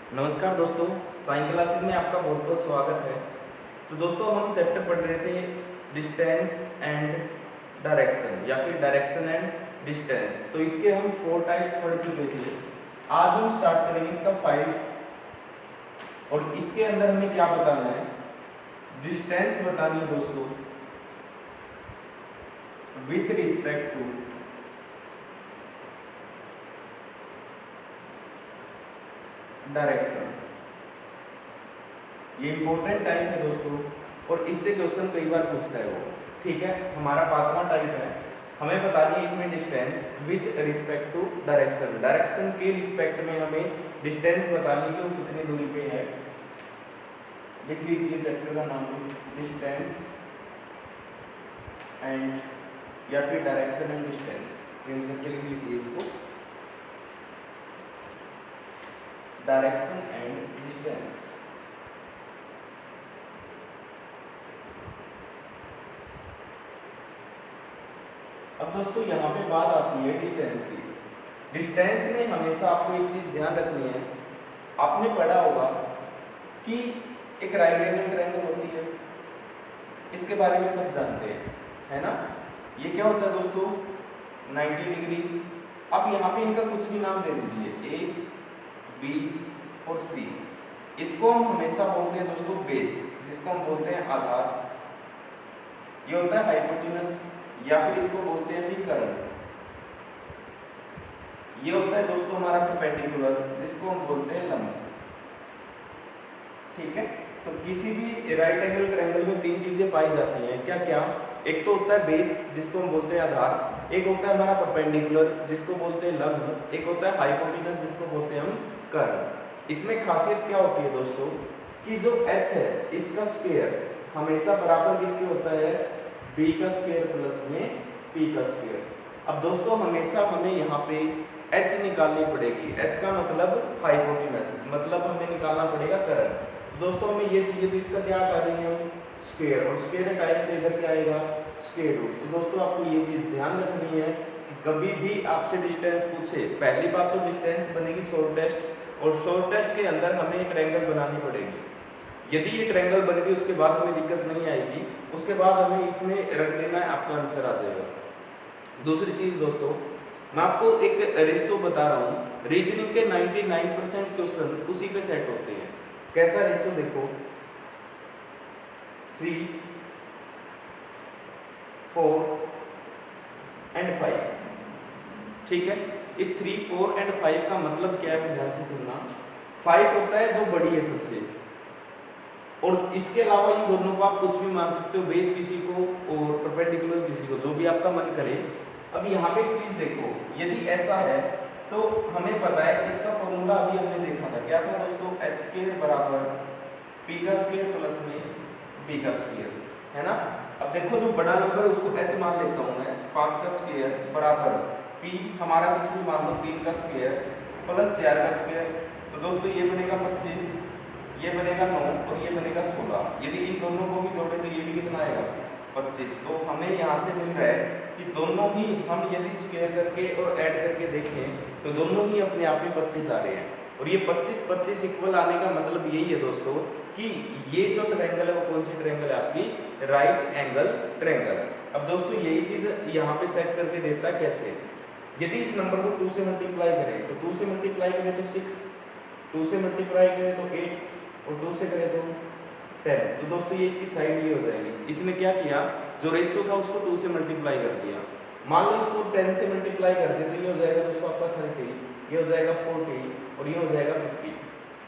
नमस्कार दोस्तों, science classes में आपका बहुत बहुत स्वागत है। तो दोस्तों हम चैप्टर पढ़ रहे थे डिस्टेंस एंड डायरेक्शन या फिर डायरेक्शन एंड डिस्टेंस। तो इसके हम 4 टाइप्स पढ़ चुके थे। आज हम स्टार्ट करेंगे इसका 5 और इसके अंदर हमें क्या बताना है, डिस्टेंस बतानी है दोस्तों विथ रिस्पेक्ट टू डायरेक्शन। ये इंपॉर्टेंट टाइप है दोस्तों और इससे क्वेश्चन कई बार पूछता है वो। ठीक है, हमारा 5वां टाइप है। हमें बतानी है इसमें distance with respect to direction. Direction के रिस्पेक्ट में हमें डिस्टेंस बतानी है कि वो कितनी दूरी पे है। लिख लीजिए चैप्टर का नाम डिस्टेंस एंड या फिर डायरेक्शन एंड डिस्टेंस, चेंज करके लिख लीजिए इसको, डायरेक्शन एंड डिस्टेंस। अब दोस्तों यहाँ पे बात आती है डिस्टेंस की। डिस्टेंस में हमेशा आपको एक चीज ध्यान रखनी है, आपने पढ़ा होगा कि एक राइट एंगल ट्रायंगल होती है, इसके बारे में सब जानते हैं, है ना। ये क्या होता है दोस्तों, 90 डिग्री। अब यहाँ पे इनका कुछ भी नाम दे दीजिए, ए बी और सी। इसको हम हमेशा बोलते हैं दोस्तों बेस, जिसको हम बोलते हैं आधार। ये होता है हाइपोटेनस या फिर इसको बोलते हैं भी कर्व। ये होता है दोस्तों हमारा परपेंडिकुलर, जिसको हम बोलते हैं लंब। ठीक है, तो किसी भी राइट एंगल ट्रायंगल में 3 चीजें पाई जाती हैं। क्या क्या? एक तो होता है बेस, जिसको हम बोलते हैं आधार। एक होता है हमारा परपेंडिकुलर, जिसको बोलते हैं लंब। एक होता है हाइपोटेनस, जिसको बोलते हैं हम कर्व। इसमें खासियत क्या होती है दोस्तों कि जो h है इसका स्क्वायर हमेशा बराबर किसके होता है, b का स्क्वायर प्लस में p का स्क्वायर। अब दोस्तों हमेशा हमें यहाँ पे h निकालनी पड़ेगी। h का मतलब हाइपोटेनस, मतलब हमें निकालना पड़ेगा कर्व। दोस्तों हमें ये चाहिए, तो इसका क्या हटा देंगे हम, स्क्वायर, और स्क्वायर हटाएंगे तो इधर क्या आएगा, स्क्वायर रूट। तो दोस्तों आपको ये चीज ध्यान रखनी है कि कभी भी आपसे डिस्टेंस पूछे, पहली बात तो डिस्टेंस बनेगी शॉर्टेस्ट, और शॉर्टेस्ट के अंदर हमें ट्रायंगल बनानी पड़ेगी। यदि ये ट्रायंगल बन गई उसके बाद हमें दिक्कत नहीं आएगी, उसके बाद हमें इसमें रख देना है, आपका आंसर आ जाएगा। दूसरी चीज दोस्तों, मैं आपको एक रेशो बता रहा हूँ, रीजनिंग के 99% क्वेश्चन उसी पे सेट होते हैं। कैसा रेशो देखो, 3, 4 एंड 5। ठीक है, इस 3, 4 एंड 5 का मतलब क्या है, ध्यान से सुनना। 5 होता है जो बड़ी है सबसे, और इसके अलावा इन दोनों को आप कुछ भी मान सकते हो, बेस किसी को और परपेंडिकुलर किसी को, जो भी आपका मन करे। अब यहाँ पे एक चीज देखो, यदि ऐसा है तो हमें पता है इसका फॉर्मूला अभी हमने देखा था, क्या था दोस्तों, h स्क्वायर बराबर p का स्क्वायर प्लस में b का स्क्वायर, है ना। अब देखो जो बड़ा नंबर है उसको h मान लेता हूँ मैं, 5 का स्क्वायर बराबर p हमारा कुछ भी मान लो 3 का स्क्वायर प्लस 4 का स्क्वायर। तो दोस्तों ये बनेगा 25, ये बनेगा 9 और ये बनेगा 16। यदि इन दोनों को भी जोड़े तो ये भी कितना आएगा, 25। तो हमें यहाँ से मिल रहा है कि दोनों ही हम यदि स्क्वायर करके और ऐड करके देखें तो दोनों ही अपने आप में 25 आ रहे हैं। और ये 25 इक्वल आने का मतलब यही है दोस्तों कि ये जो ट्रायंगल है वो कौन सी ट्रायंगल है, आपकी राइट एंगल ट्रायंगल। अब दोस्तों यही चीज यहाँ पे सेट करके देता है कैसे, यदि इस नंबर को 2 से मल्टीप्लाई करें तो 2 से मल्टीप्लाई करें तो 6, 2 से मल्टीप्लाई करें तो 8 और 2 से करें तो 10। तो दोस्तों ये इसकी साइड ये हो जाएगी। इसने क्या किया, जो रेशियो था उसको 2 से मल्टीप्लाई कर दिया। मान लो इसको 10 से मल्टीप्लाई कर दे तो ये हो जाएगा दोस्तों आपका 30, ये हो जाएगा 40 और ये हो जाएगा 50।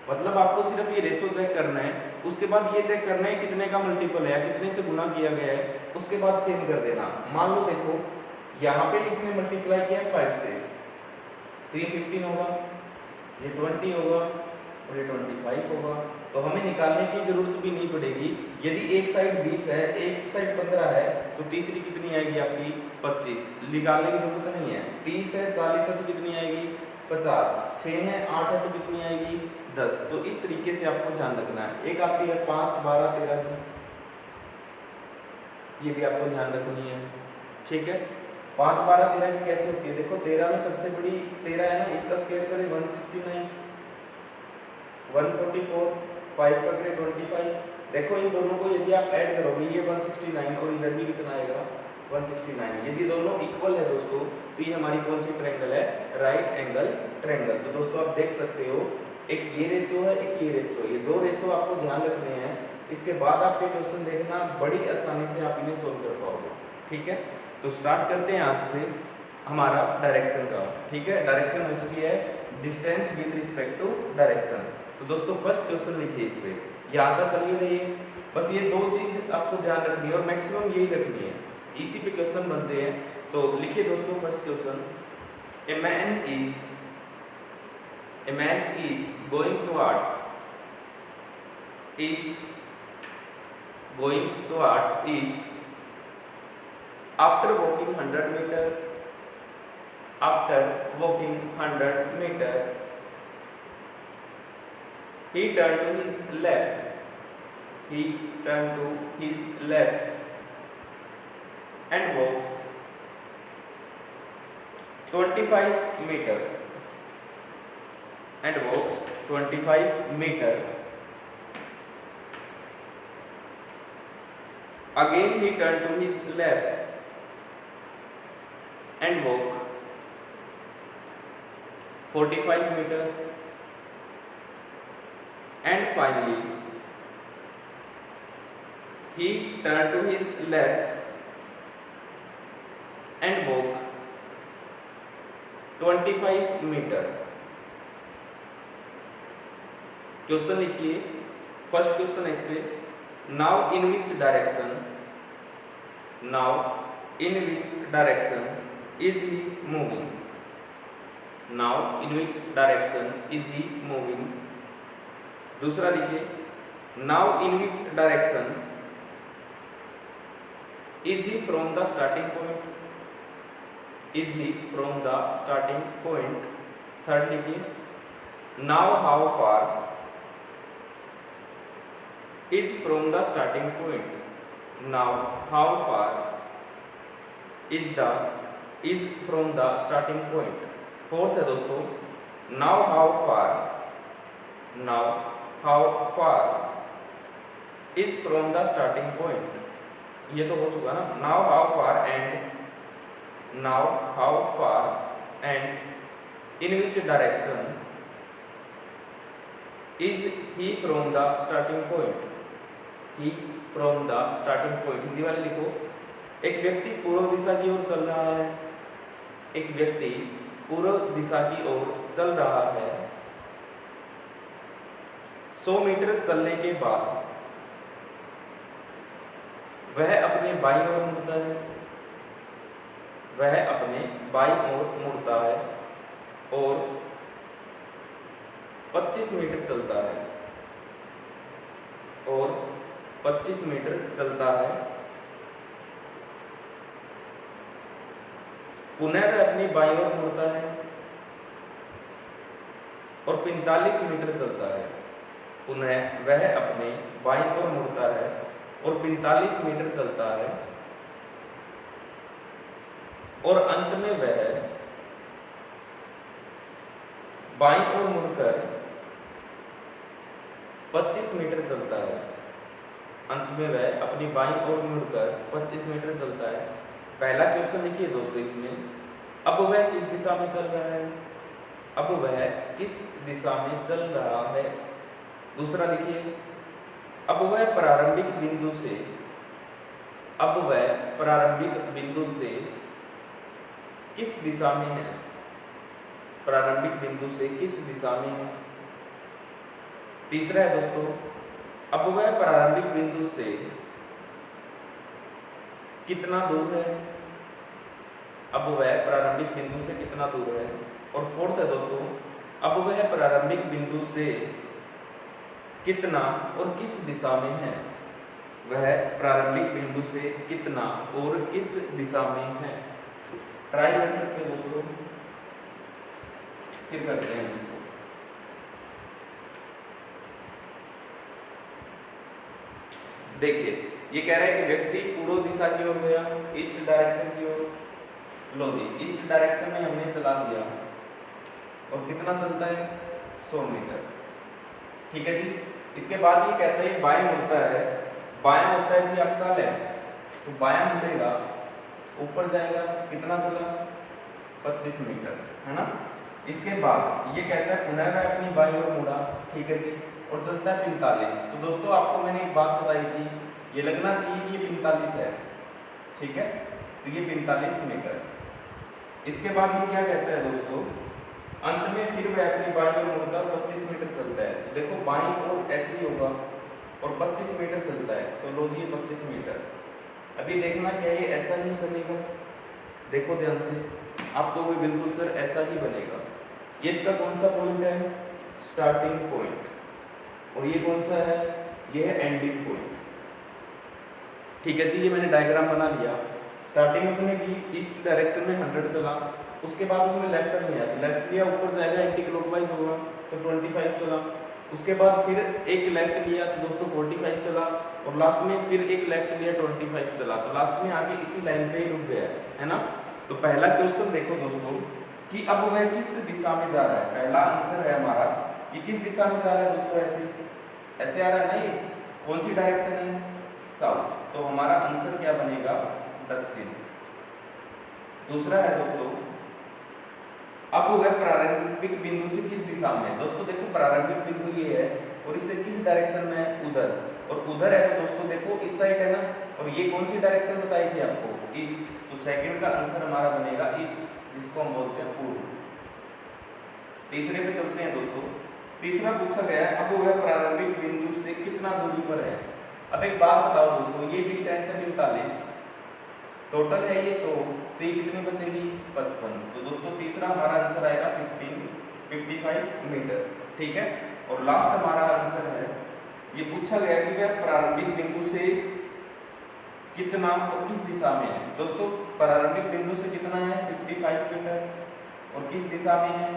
मतलब आपको सिर्फ ये रेशियो चेक करना है, उसके बाद ये चेक करना है कितने का मल्टीपल है, कितने से गुना किया गया है, उसके बाद सेम कर देना। मान लो देखो यहाँ पे इसने मल्टीप्लाई किया 5 से, तो ये 15 होगा, ये 20 होगा और ये 25 होगा। तो हमें निकालने की जरूरत भी नहीं पड़ेगी। यदि एक साइड 20 है, एक साइड 15 है, तो तीसरी कितनी आएगी आपकी 25। निकालने की जरूरत नहीं है। 30 है, 40 है तो कितनी आएगी 50, 6 है, 8 है तो कितनी आएगी 10। तो इस तरीके से आपको ध्यान रखना है। एक आती है 5, 12, 13 की, ये भी आपको ध्यान रखनी है। ठीक है, 5, 12, 13 की कैसे होती है, देखो 13 में सबसे बड़ी 13 है ना, इसका स्क्वायर करें 169, 144, 5 का ग्रेड 25। देखो इन दोनों को यदि आप ऐड करोगे ये 169 और इधर भी कितना आएगा 169। यदि दोनों इक्वल है दोस्तों तो ये हमारी कौन सी ट्रायंगल है, राइट एंगल ट्रायंगल। तो दोस्तों आप देख सकते हो एक ये रेशो है, एक ये रेशो है, ये दो रेशो आपको ध्यान रखने हैं। इसके बाद आपके क्वेश्चन देखना बड़ी आसानी से आप इन्हें सोल्व कर पाओगे। ठीक है, तो स्टार्ट करते हैं आज से हमारा डायरेक्शन का। ठीक है, डायरेक्शन हो चुकी है distance with respect to direction. तो दोस्तों फर्स्ट क्वेश्चन लिखिए, इस पे यहाँ तक क्लियर है। बस ये दो चीज आपको ध्यान रखनी है और मैक्सिमम यही रखनी है, इसी पे क्वेश्चन बनते हैं। तो लिखिए दोस्तों first question, a man is going towards east after walking 100 meter, he turned to his left and walks 25 meter Again he turned to his left and walk 45 meter and finally he turned to his left and walk 25 meter। Question लिखिए, first question है इस पे, now in which direction is he moving? Now in which direction is he moving? दूसरा लिखिए, now in which direction is he from the starting point? Third लिखिए, now how far is from the starting point? Now how far is from the starting point? Fourth है दोस्तों, now how far is from the starting point? ये तो हो चुका ना। now how far and in which direction is he from the starting point? Hindi वाले लिखो, एक व्यक्ति पूर्व दिशा की ओर चल रहा है, 100 मीटर चलने के बाद वह अपने बाईं ओर मुड़ता है और 25 मीटर चलता है पुनः वह अपनी बाईं ओर मुड़ता है और 45 मीटर चलता है। पुनः वह अपने बाईं ओर मुड़ता है और 45 मीटर चलता है और अंत में वह बाईं ओर मुड़कर 25 मीटर चलता है। अंत में वह अपनी बाईं ओर मुड़कर 25 मीटर चलता है। पहला क्वेश्चन लिखिए दोस्तों इसमें, अब वह किस दिशा में चल रहा है? दूसरा लिखिए, अब वह प्रारंभिक बिंदु से किस दिशा में है? तीसरा है दोस्तों, अब वह प्रारंभिक बिंदु से कितना दूर है? और फोर्थ है दोस्तों, अब वह प्रारंभिक बिंदु से कितना और किस दिशा में है? ट्राई कर सकते हैं दोस्तों, फिर करते हैं इसको। देखिए ये कह रहा है कि व्यक्ति पूर्व दिशा की ओर गया, ईस्ट डायरेक्शन की ओर। लो जी, ईस्ट डायरेक्शन में हमने चला दिया और कितना चलता है 100 मीटर। ठीक है जी। इसके बाद ये कहता है बाएं मुड़ता है, बायां होता है जी आपका लेफ्ट, तो बायां मुड़ेगा ऊपर जाएगा, कितना चला 25 मीटर, है ना। इसके बाद ये कहता है पुनः वह अपनी बाईं ओर मुड़ा, ठीक है जी, और चलता है 45। तो दोस्तों आपको मैंने एक बात बताई थी, ये लगना चाहिए कि ये 45 है, ठीक है, तो ये 45 मीटर। इसके बाद ये क्या कहता है दोस्तों, अंत में फिर वह अपनी बाईं ओर मुड़ता है और 25 मीटर चलता है। तो देखो बाईं ओर ऐसे ही होगा और 25 मीटर चलता है, तो लो जी 25 मीटर। अभी देखना क्या ये ऐसा ही बनेगा, देखो ध्यान से, आपको भी बिल्कुल सर ऐसा ही बनेगा। ये इसका कौन सा पॉइंट है, स्टार्टिंग पॉइंट, और ये कौन सा है, ये है एंडिंग पॉइंट, ठीक है जी। ये मैंने डायग्राम बना लिया। स्टार्टिंग उसने की इस डायरेक्शन में 100 चला, उसके बाद उसने लेफ्ट टर्न लिया, तो लेफ्ट लिया ऊपर जाएगा, एंटी क्लॉकवाइज होगा तो 25 चला, उसके बाद फिर एक लेफ्ट लिया तो दोस्तों 45 चला, और लास्ट में फिर एक लेफ्ट लिया 25 चला, तो लास्ट में आके इसी लाइन पे ही रुक गया, है ना। तो पहला क्वेश्चन देखो दोस्तों कि अब वह किस दिशा में जा रहा है। पहला आंसर है हमारा, ये किस दिशा में जा रहा है दोस्तों, ऐसे ऐसे आ रहा है ना, ये कौन सी डायरेक्शन है, साउथ, तो हमारा आंसर क्या बनेगा, दक्षिण। दूसरा है दोस्तों, अब वह प्रारंभिक बिंदु से किस दिशा में है। दोस्तों देखो प्रारंभिक बिंदु ये है और इसे किस डायरेक्शन में है, उधर, और उधर है तो दोस्तों देखो इस साइड है ना, और ये कौन सी डायरेक्शन बताई थी आपको, ईस्ट, तो सेकंड का आंसर हमारा बनेगा ईस्ट, जिसको हम बोलते हैं पूर्व। तीसरे पे चलते हैं दोस्तों। तीसरा पूछा गया है अब वह प्रारंभिक बिंदु से कितना दूरी पर है। अब एक बात बताओ दोस्तों, ये डिस्टेंस है 45, टोटल है ये 100, तो ये कितनी बचेगी 55। तो दोस्तों तीसरा हमारा आंसर आएगा 55 मीटर, ठीक है। और लास्ट हमारा आंसर है, ये पूछा गया कि वह प्रारंभिक बिंदु से कितना और किस दिशा में है। दोस्तों प्रारंभिक बिंदु से कितना है 55 मीटर, और किस दिशा में है,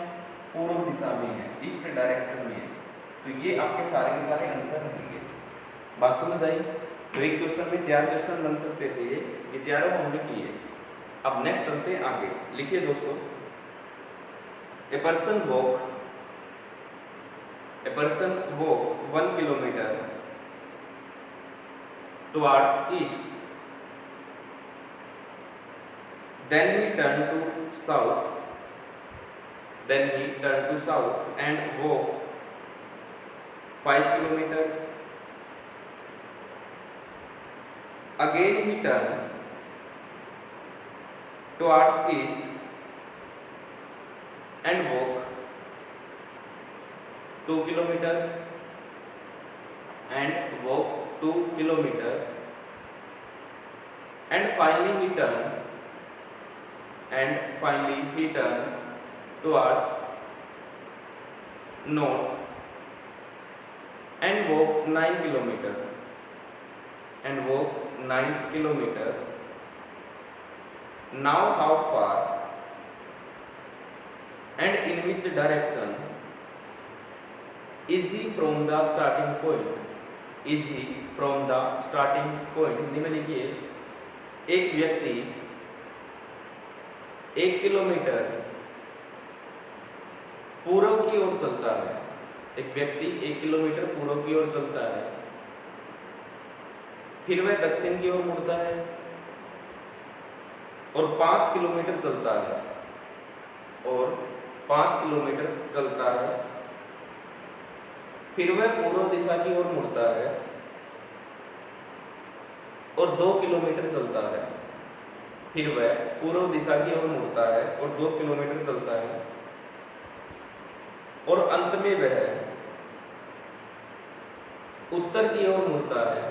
पूर्व दिशा में है, ईस्ट डायरेक्शन में है। तो ये आपके सारे के सारे आंसर रहेंगे। बात समझ आई। तो एक क्वेश्चन में 4 क्वेश्चन बन सकते थे, ये चारों हमने किए। अब नेक्स्ट चलते हैं आगे। लिखिए दोस्तों, a person walk 1 kilometre towards east, then he turned to south and walked 5 kilometer. Again he turned towards east and walked 2 kilometer and walked 2 kilometer, and finally he turned towards north and walked 9 kilometer Now how far and in which direction is he from the starting point? Hindi में लिखिए, एक व्यक्ति 1 kilometre पूर्व की ओर चलता है। एक व्यक्ति 1 किलोमीटर पूर्व की ओर चलता है, फिर वह दक्षिण की ओर मुड़ता है और 5 किलोमीटर चलता है, फिर वह पूर्व दिशा की ओर मुड़ता है और 2 किलोमीटर चलता है, फिर वह पूर्व दिशा की ओर मुड़ता है और 2 किलोमीटर चलता है, और अंत में वह उत्तर की ओर मुड़ता है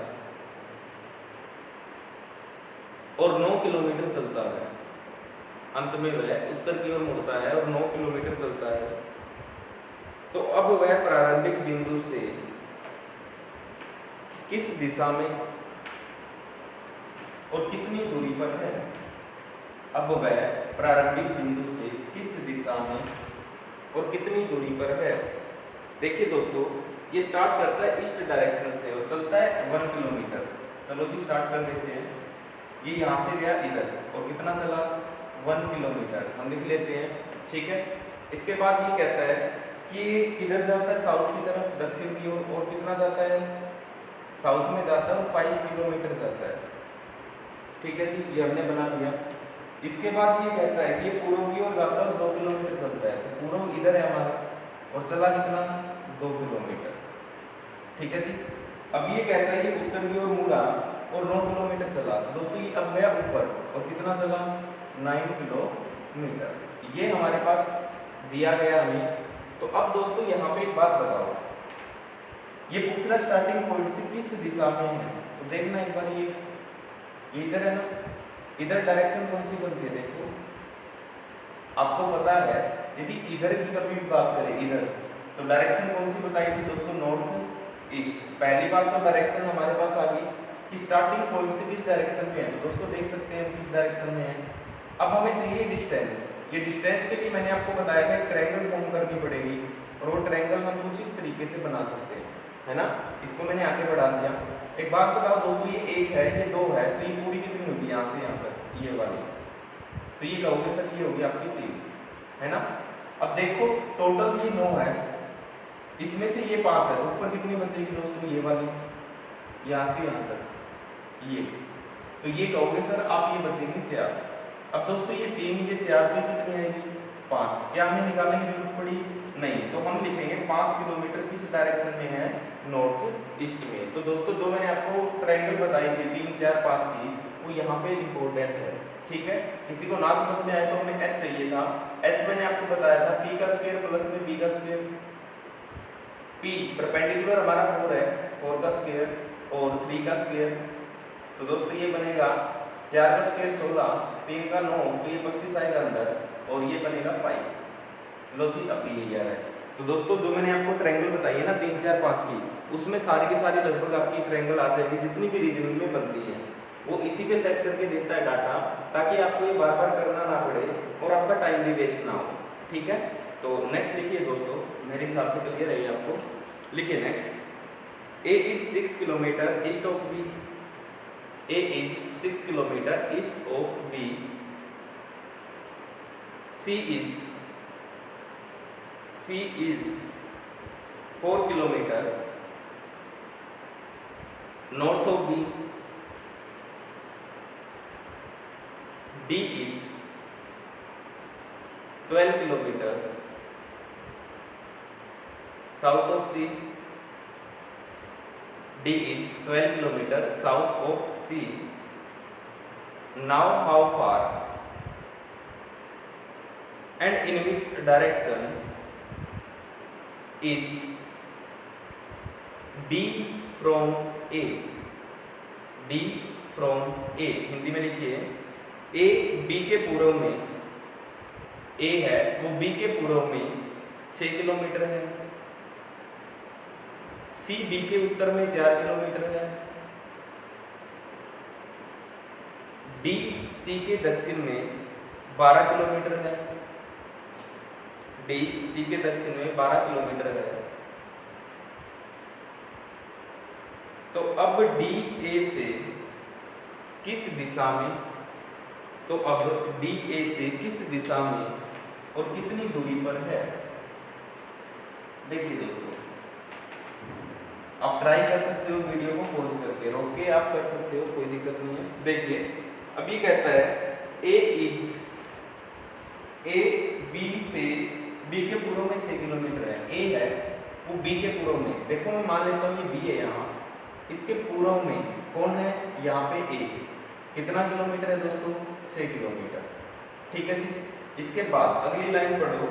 और 9 किलोमीटर चलता है। अंत में वह उत्तर की ओर मुड़ता है और 9 किलोमीटर चलता है। तो अब वह प्रारंभिक बिंदु से किस दिशा में और कितनी दूरी पर है। अब वह प्रारंभिक बिंदु से किस दिशा में और कितनी दूरी पर है। देखिए दोस्तों, ये स्टार्ट करता है ईस्ट डायरेक्शन से और चलता है 1 किलोमीटर। चलो जी स्टार्ट कर देते हैं। ये यहाँ से गया इधर और कितना चला 1 किलोमीटर, हम लिख लेते हैं, ठीक है। इसके बाद ये कहता है कि किधर जाता है, साउथ की तरफ, दक्षिण की ओर, और कितना जाता है, साउथ में जाता है और 5 किलोमीटर जाता है। ठीक है जी, ये हमने बना दिया। इसके बाद ये कहता है कि ये पूर्व की ओर जाता है और 2 किलोमीटर चलता है, तो पूर्व इधर है हमारा और चला कितना, 2 किलोमीटर। ठीक है जी। अब ये कहता है ये उत्तर की ओर मुड़ा और 9 किलोमीटर चला, तो दोस्तों ये अब गया ऊपर और कितना चला, 9 किलोमीटर। ये हमारे पास दिया गया हमें। तो अब दोस्तों यहाँ पे एक बात बताओ, ये पूछ रहा स्टार्टिंग पॉइंट से किस दिशा में है, तो देखना एक बार, ये इधर है ना, इधर डायरेक्शन कौन सी बनती है, देखो आपको पता है, यदि इधर की कभी भी बात करें इधर, तो डायरेक्शन कौन सी बताई थी दोस्तों, नॉर्थ ईस्ट। पहली बात तो डायरेक्शन हमारे पास आ गई कि स्टार्टिंग पॉइंट से किस डायरेक्शन में है, तो दोस्तों देख सकते हैं किस डायरेक्शन में है। अब हमें चाहिए डिस्टेंस। ये डिस्टेंस के लिए मैंने आपको बताया था ट्रायंगल फॉर्म करनी पड़ेगी, और वो ट्रायंगल हम कुछ इस तरीके से बना सकते हैं, है ना। इसको मैंने आगे बढ़ा दिया। एक बात बताओ दोस्तों, ये 1 है, ये 2 है, तो ये पूरी कितनी होगी यहाँ से यहाँ तक, ये वाली, तो ये कहोगे सर ये होगी आपकी 3, है ना। अब देखो टोटल ये 9 है, इसमें से ये 5 है, तो ऊपर कितनी बचेगी दोस्तों, ये वाली, यहाँ से यहाँ तक ये, तो ये कहोगे सर आप ये बचेंगे 4। अब दोस्तों ये 3 ये 4, तो कितनी आएगी, 5। क्या हमें निकालने की जरूरत पड़ी, नहीं, तो हम लिखेंगे 5 किलोमीटर किस डायरेक्शन में है, नॉर्थ ईस्ट में। तो दोस्तों जो मैंने आपको ट्रायंगल बताई थी 3, 4, 5 की, वो यहाँ पे इम्पोर्टेंट है। ठीक है, किसी को ना समझ में आए तो हमें h चाहिए था। h मैंने आपको बताया था p का स्क्वायर प्लस में b का स्क्वायर। p परपेंडिकुलर हमारा 4 है, 4 का स्क्वायर और 3 का स्क्वायर, तो दोस्तों ये बनेगा 4 का स्क्वायर 16, 3 का 9, तो ये 25 आएगा अंदर, और ये बनेगा 5। लो जी, अब ये यार है। तो दोस्तों जो मैंने आपको ट्रायंगल बताई है ना 3, 4, 5 की, उसमें सारी की सारी लगभग आपकी ट्रायंगल आ जाएगी, जितनी भी रीजनिंग में बनती है वो इसी पे सेट करके देता है डाटा, ताकि आपको ये बार बार करना ना पड़े और आपका टाइम भी वेस्ट ना हो। ठीक है, तो नेक्स्ट लिखिए दोस्तों, मेरे हिसाब से क्लियर है ये आपको। लिखिए next, A is 6 kilometre east of B, A is 6 kilometre east of B, C is 4 kilometre north of B, D is 12 kilometer south of C, D is 12 kilometer south of C. Now how far and in which direction is D from A? D from A Hindi में लिखिए, A B के पूर्व में, ए है वो B के पूर्व में 6 किलोमीटर है, सी बी के उत्तर में 4 किलोमीटर है, डी सी के दक्षिण में 12 किलोमीटर है, डी सी के दक्षिण में 12 किलोमीटर है। तो अब डी ए से किस दिशा में, तो अब डी ए से किस दिशा में और कितनी दूरी पर है। देखिए दोस्तों, आप ट्राई कर सकते हो, वीडियो को पॉज करके रोक के आप कर सकते हो, कोई दिक्कत नहीं है। देखिए अब ये कहता है ए बी से, बी के पूर्व में 6 किलोमीटर है, ए है वो बी के पूर्व में, देखो मैं मान लेता हूँ ये बी है, यहाँ इसके पूर्व में कौन है, यहाँ पे ए, कितना किलोमीटर है दोस्तों, 6 किलोमीटर। ठीक है जी, इसके बाद अगली लाइन पढ़ो।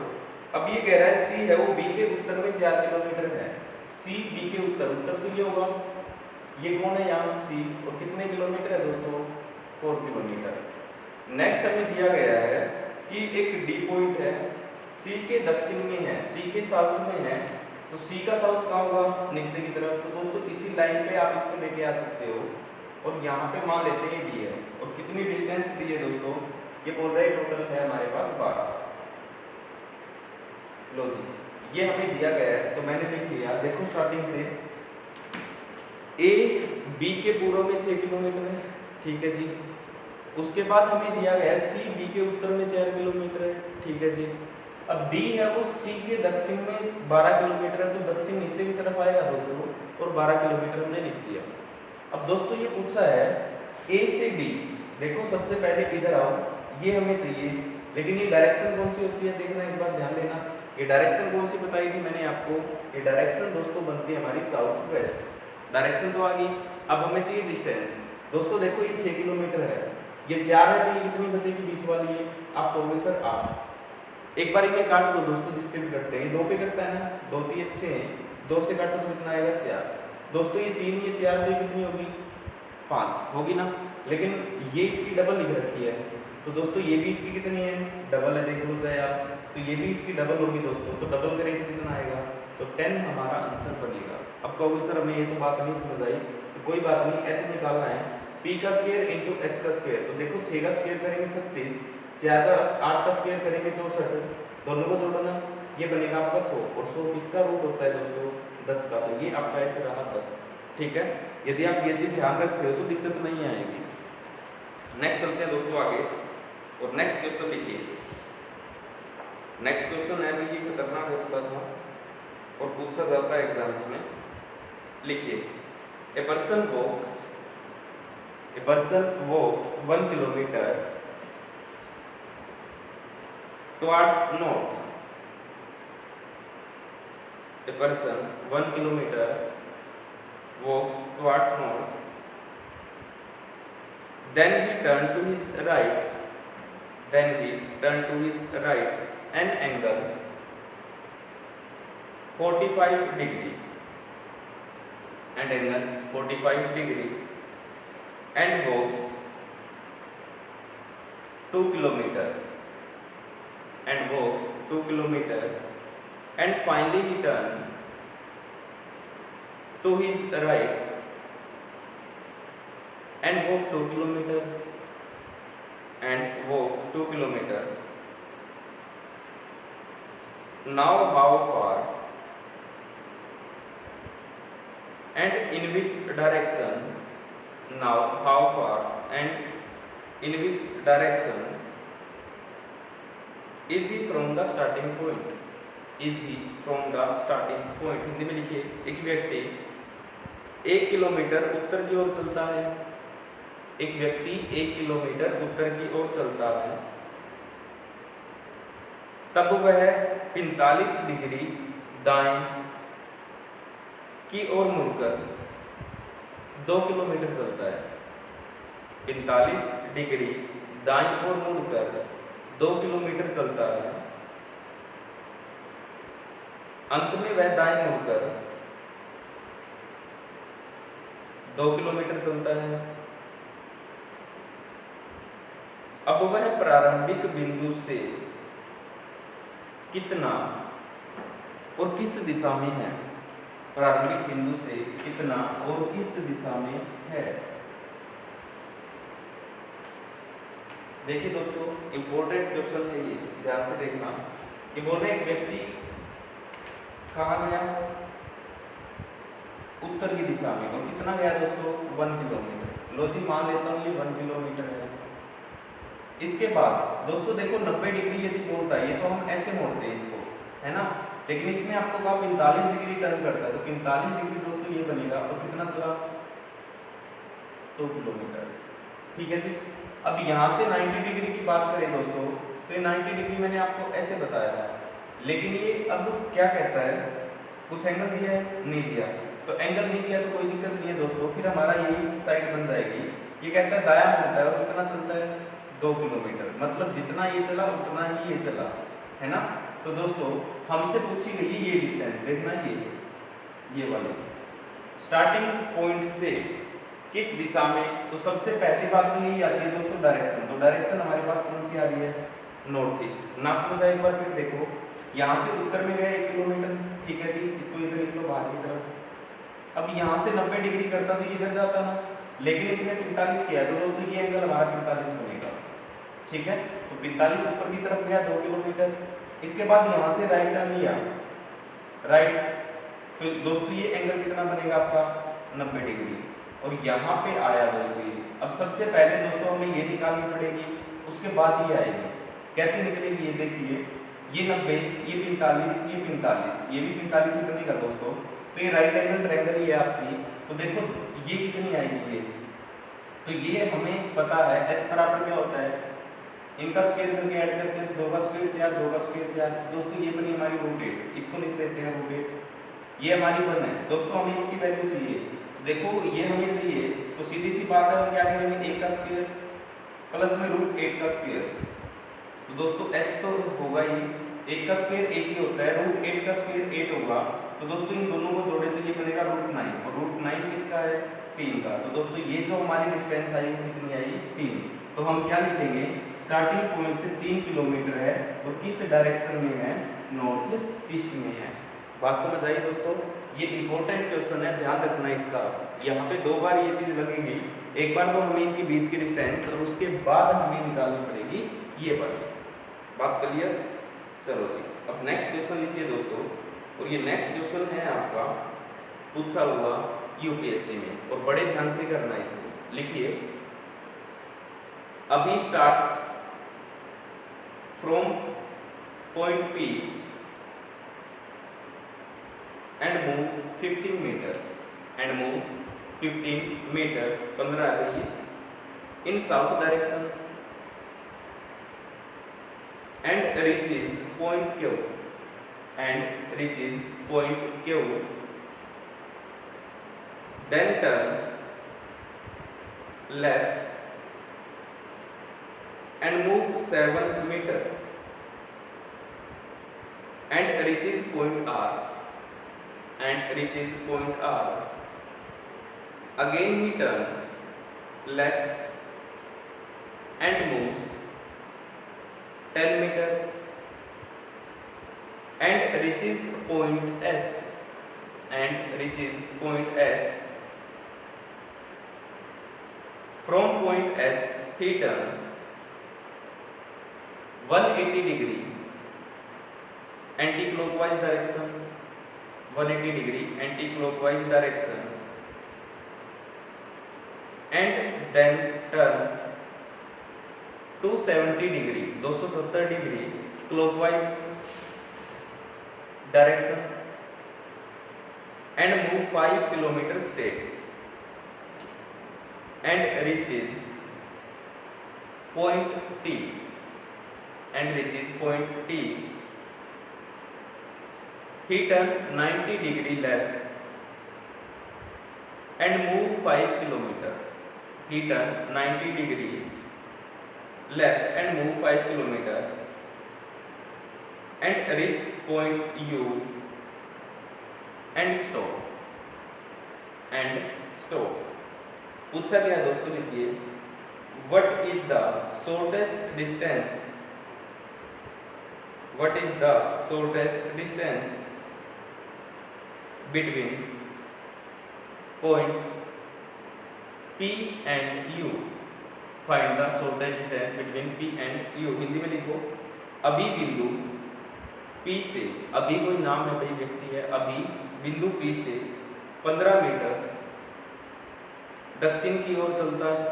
अब ये कह रहा है सी है वो बी के उत्तर में 4 किलोमीटर है, सी बी के उत्तर, उत्तर तो ये होगा, ये कौन है यहाँ सी, और कितने किलोमीटर है दोस्तों, 4 किलोमीटर। नेक्स्ट हमें दिया गया है कि एक डी पॉइंट है, सी के दक्षिण में है, सी के साउथ में है, तो सी का साउथ कहाँ होगा, नीचे की तरफ। तो दोस्तों इसी लाइन पे आप इसको लेके आ सकते हो, और यहाँ पे मान लेते हैं डी है, और कितनी डिस्टेंस दी है दोस्तों, ये बोल रहे हैं टोटल है हमारे पास 12। लो जी, ये हमें दिया गया है, तो मैंने लिख लिया, देखो स्टार्टिंग से ए बी के पूर्व में 6 किलोमीटर है, ठीक है जी। उसके बाद हमें दिया गया है सी बी के उत्तर में 4 किलोमीटर है, ठीक है जी। अब डी है वो सी के दक्षिण में 12 किलोमीटर है, तो दक्षिण नीचे की तरफ आएगा दोस्तों, और 12 किलोमीटर हमने लिख दिया। अब दोस्तों ये पूछा है ए से डी, देखो सबसे पहले इधर आओ, ये हमें चाहिए, लेकिन ये डायरेक्शन कौन सी होती है देखना, एक बार ध्यान देना। ये डायरेक्शन कौन सी बताई थी मैंने आपको, ये डायरेक्शन दोस्तों बनती है हमारी साउथ वेस्ट, डायरेक्शन तो आ गई। अब हमें चाहिए डिस्टेंस, दोस्तों देखो ये 6 किलोमीटर है, ये 4 है, तो ये कितनी बचेगी बीच वाली, ये आप कहोगे सर 8। एक बार इन्हें काट दो दोस्तों, जिसके भी करते हैं, ये 2 पे करता है ना, 2 3 6, 2 से काटो तो कितना आएगा 4। दोस्तों ये 3 ये 4, तो ये कितनी होगी 5 होगी ना, लेकिन ये इसकी डबल लिख रखी है, तो दोस्तों ये भी इसकी कितनी है, डबल है, देख लो चाहे आप, तो ये भी इसकी डबल होगी दोस्तों, तो डबल करेंगे तो कितना आएगा, तो 10 हमारा आंसर बनेगा। अब कहोगे सर हमें ये तो बात नहीं समझ आई, तो कोई बात नहीं, एच निकालना है, पी का स्क्वायर इंटू एच का स्क्वायर, तो देखो 6 का स्क्वायर करेंगे 36, 4 का 8 का स्क्वायर करेंगे 64, दोनों को जोड़ना, ये बनेगा आपका 100, और 100 किसका रूट होता है दोस्तों 10 का, तो ये आपका एच रहा 10। ठीक है, यदि आप ये चीज ध्यान रखते हो तो दिक्कत नहीं आएगी। नेक्स्ट चलते हैं दोस्तों आगे, और नेक्स्ट क्वेश्चन लिखिए। नेक्स्ट क्वेश्चन है भी ये खतरनाक है थोड़ा सा, और पूछा जाता है एग्जाम्स में। लिखिए, a person walks 1 kilometre towards north, a person 1 kilometre walks towards north, then he turned to his right an angle 45 degree and angle 45 degree and walks 2 kilometer and finally he turned to his right and walk 2 kilometer Now how far and in which direction is he from the starting point? Hindi में लिखिए, एक व्यक्ति 1 kilometre उत्तर की ओर चलता है, तब वह 45 degree दाएं की ओर मुड़कर 2 किलोमीटर चलता है। 45 डिग्री दाएं ओर मुड़कर 2 किलोमीटर चलता है। अंत में वह दाएं मुड़कर 2 किलोमीटर चलता है। अब वह प्रारंभिक बिंदु से कितना और किस दिशा में है? प्रारंभिक बिंदु से कितना और किस दिशा में है? देखिए दोस्तों, इंपॉर्टेंट क्वेश्चन है ये, ध्यान से देखना। ये बोल रहे एक व्यक्ति कहाँ गया? उत्तर की दिशा में, और कितना गया दोस्तों? 1 किलोमीटर। लो जी, मान लेता हूँ ये 1 किलोमीटर है। इसके बाद दोस्तों देखो 90 डिग्री यदि बोलता है, ये तो हम ऐसे मोड़ते हैं इसको, है ना, लेकिन इसमें आपको कहा 45 डिग्री टर्न करता है, तो 45 डिग्री दोस्तों ये बनेगा, और कितना चला? 2 किलोमीटर। ठीक है जी। अब यहाँ से 90 डिग्री की बात करें दोस्तों, तो ये 90 डिग्री मैंने आपको ऐसे बताया था, लेकिन ये अब क्या कहता है? कुछ एंगल दिया है? नहीं दिया। तो एंगल नहीं दिया तो कोई दिक्कत नहीं है दोस्तों, फिर हमारा यही साइड बन जाएगी। ये कहता है दायां मुड़ता है, और कितना चलता है? 2 किलोमीटर। मतलब जितना ये चला उतना ही ये चला, है ना। तो दोस्तों हमसे पूछी गई है ये डिस्टेंस, देखना ये वाली स्टार्टिंग पॉइंट से किस दिशा में। तो सबसे पहली बात तो यही आती है दोस्तों, डायरेक्शन। तो डायरेक्शन हमारे पास कौन सी आ रही है? North east. ना समझ आए एक बार फिर देखो, यहाँ से उत्तर में गया 1 किलोमीटर, ठीक है जी, इसको इधर लिख लो बाहर की तरफ। अब यहाँ से 90 डिग्री करता तो ये इधर जाता ना, लेकिन इसने 45 किया, तो दोस्तों ये एंगल हमारा 45 बनेगा। ठीक है, तो 45 ऊपर की तरफ गया 2 किलोमीटर। इसके बाद यहाँ से राइट टर्न लिया, राइट, तो दोस्तों ये एंगल कितना बनेगा आपका? 90 डिग्री। और यहाँ पे आया दोस्तों ये। अब सबसे पहले दोस्तों हमें ये निकालनी पड़ेगी, उसके बाद ये आएगी। कैसे निकलेगी ये देखिए। ये 90, ये 45, ये 45, ये भी 45 ही बनेगा दोस्तों। तो ये राइट एंगल ट्रायंगल ही है आपकी। तो देखो ये कितनी आएगी ये, तो ये हमें पता है h बराबर क्या होता है, इनका स्क्वायर करके ऐड करते हैं, 2 का स्क्वायर 4, 2 का स्क्वायर 4। दोस्तों ये बनी हमारी √8, इसको लिख देते हैं √8। ये हमारी 1 है दोस्तों, हमें इसकी वैल्यू चाहिए। देखो ये हमें चाहिए तो सीधी सी बात है, हम क्या करेंगे 1 का स्क्वायर प्लस में √8 का स्क्वायर। तो दोस्तों h तो होगा ही, 1 का स्क्वायर 1 ही होता है, √8 का स्क्वायर 8 होगा। तो दोस्तों इन दोनों को जोड़े तो ये बनेगा √9, और √9 किसका है, 3 का। तो दोस्तों ये जो हमारी डिस्टेंस आई कितनी आई, 3। तो हम क्या लिखेंगे, स्टार्टिंग पॉइंट से 3 किलोमीटर है और किस डायरेक्शन में है, नॉर्थ ईस्ट में है। बात समझ आई दोस्तों, ये इंपॉर्टेंट क्वेश्चन है, ध्यान रखना इसका। यहाँ पे 2 बार ये चीज लगेगी, एक बार तो हमें इनके बीच की डिस्टेंस और उसके बाद हमें निकालनी पड़ेगी ये वाली। बात क्लियर, चलो जी अब नेक्स्ट क्वेश्चन लिखिए दोस्तों। और ये नेक्स्ट क्वेश्चन है आपका पूछा हुआ यूपीएससी में, और बड़े ध्यान से करना इसको। लिखिए, अभी start from point P and move 15 metre, and move 15 metre 15 आ गई है in south direction and reaches point Q, and reaches point Q, then turn left and move 7 meter and reaches point R, and reaches point R. Again he turn left and moves 10 meter and reaches point S, and reaches point S. From point S he turn 180 degree anti-clockwise direction, 180 degree anti-clockwise direction, and then turn 270 degree 270 degree clockwise direction and move 5 kilometers straight and reaches point T, and reaches point T. He turn 90 degree left and move 5 kilometer. He turn 90 degree left and move 5 kilometer and reach point U and stop, पूछा गया है दोस्तों, लिखिए what is the shortest distance, what is the shortest distance between point P and U. Find the shortest distance between P and U. Hindi में लिखो, अभी बिंदु P से, अभी कोई नाम है भाई, व्यक्ति है, अभी बिंदु P से 15 मीटर दक्षिण की ओर चलता है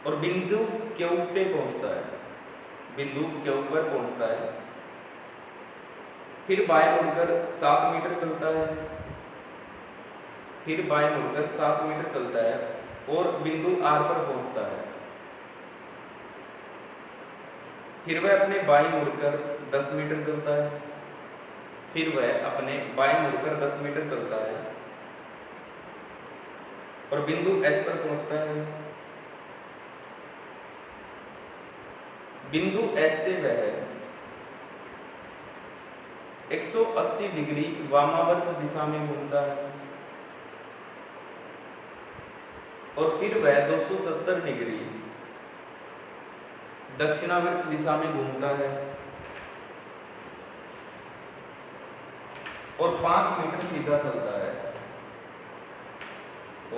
और बिंदु Q पे पहुंचता है, बिंदु Q पर पहुंचता है, फिर बाएं मुड़कर 7 मीटर चलता है, फिर बाएं मुड़कर 7 मीटर चलता है और बिंदु R पर पहुंचता है, फिर वह अपने बाएं मुड़कर 10 मीटर चलता है, फिर वह अपने बाएं मुड़कर 10 मीटर चलता है और बिंदु S पर पहुंचता है। बिंदु S से वह 180 डिग्री वामावर्त दिशा में घूमता है और फिर वह 270 डिग्री दक्षिणावर्त दिशा में घूमता है और 5 मीटर सीधा चलता है,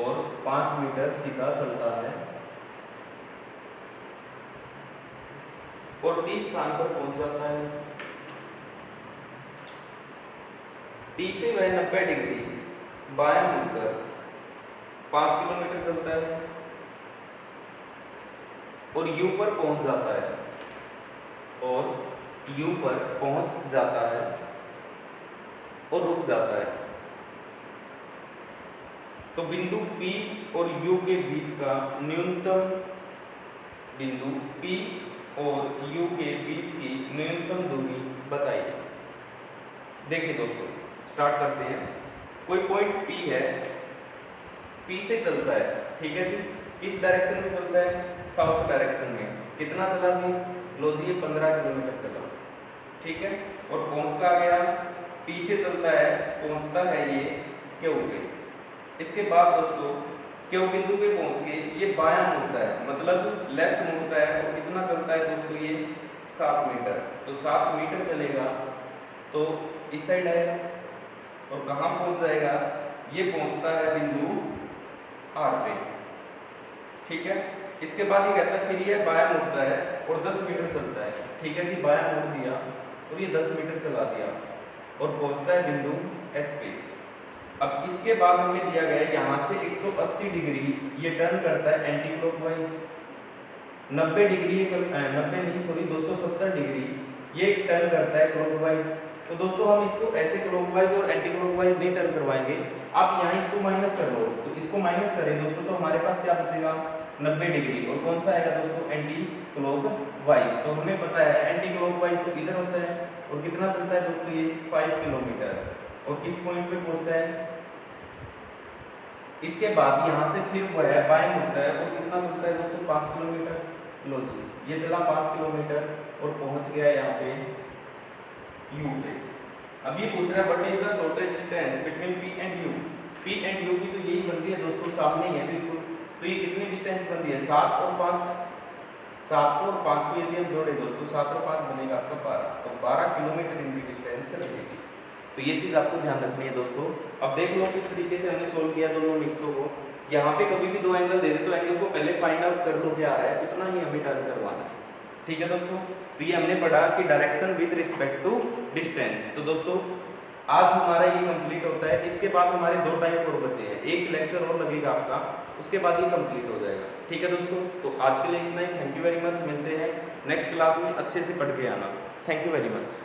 और 5 मीटर सीधा चलता है और T स्थान पर पहुंच जाता है। T से वह 90 डिग्री बायां मुड़कर 5 किलोमीटर चलता है और U पर पहुंच जाता है। और U पर पहुंच जाता है और रुक जाता है। तो बिंदु P और U के बीच का न्यूनतम बिंदु P और U के बीच की न्यूनतम दूरी बताइए। देखिए दोस्तों, स्टार्ट करते हैं। कोई पॉइंट P है, P से चलता है, ठीक है जी। किस डायरेक्शन में चलता है? साउथ डायरेक्शन में। कितना चला जी? लो जी, ये 15 किलोमीटर चला, ठीक है। और पहुंच कहाँ गया? P से चलता है, पहुंचता है ये Q पे। इसके बाद दोस्तों Q बिंदु पे पहुंच के ये बायां मुड़ता है, मतलब लेफ्ट मुड़ता है। और कितना चलता है दोस्तों? ये 7 मीटर। तो 7 मीटर चलेगा तो इस साइड आएगा और कहाँ पहुंच जाएगा? ये पहुंचता है बिंदु R पे, ठीक है। इसके बाद ये कहता है फिर ये बायां मुड़ता है और 10 मीटर चलता है, ठीक है जी। बायां मुड़ दिया और ये 10 मीटर चला दिया और पहुंचता है बिंदु S पे। अब इसके बाद हमें दिया गया है यहाँ से 180 डिग्री ये टर्न करता है एंटी क्लॉकवाइज, 90 डिग्री 270 डिग्री ये टर्न करता है क्लॉकवाइज। तो दोस्तों हम इसको ऐसे क्लॉकवाइज और एंटी क्लॉकवाइज नहीं टर्न करवाएंगे। आप यहाँ इसको माइनस कर लो, तो इसको माइनस करें दोस्तों तो हमारे पास क्या बचेगा? 90 डिग्री। और कौन सा आएगा दोस्तों? Anti clockwise. तो हमें पता है एंटी क्लॉकवाइज तो इधर होता है। और कितना चलता है दोस्तों? ये 5 किलोमीटर। और किस पॉइंट पे पहुंचता है? इसके बाद यहाँ से फिर वह है बाएं मुड़ता है और कितना चलता है दोस्तों? 5 किलोमीटर। लो जी, ये चला 5 किलोमीटर और पहुंच गया यहाँ पे U पे। अब ये पूछ रहा है what is the shortest distance between P and U। P and U की तो यही बन रही है दोस्तों, सामने ही है बिल्कुल। तो ये कितनी डिस्टेंस बन रही है? 7 और 5। 7 और 5 को यदि हम जोड़े दोस्तों, 7 और 5 बनेगा आपका 12। तो 12 किलोमीटर इनकी डिस्टेंस लगेगी। तो ये चीज़ आपको ध्यान रखनी है दोस्तों। अब देख लो किस तरीके से हमने सोल्व किया दोनों मिक्सों को। यहाँ पे कभी भी दो एंगल दे दे तो एंगल को पहले फाइंड आउट कर लो क्या आ रहा है, उतना ही हमें टर्न करवाना है, ठीक है दोस्तों। तो ये हमने पढ़ा कि direction with respect to distance. तो दोस्तों आज हमारा ये कंप्लीट होता है। इसके बाद हमारे 2 टाइप और बचे हैं, एक लेक्चर और लगेगा आपका, उसके बाद ये कंप्लीट हो जाएगा, ठीक है दोस्तों। तो आज के लिए इतना ही। Thank you very much. मिलते हैं नेक्स्ट क्लास में, अच्छे से पढ़ के आना। Thank you very much.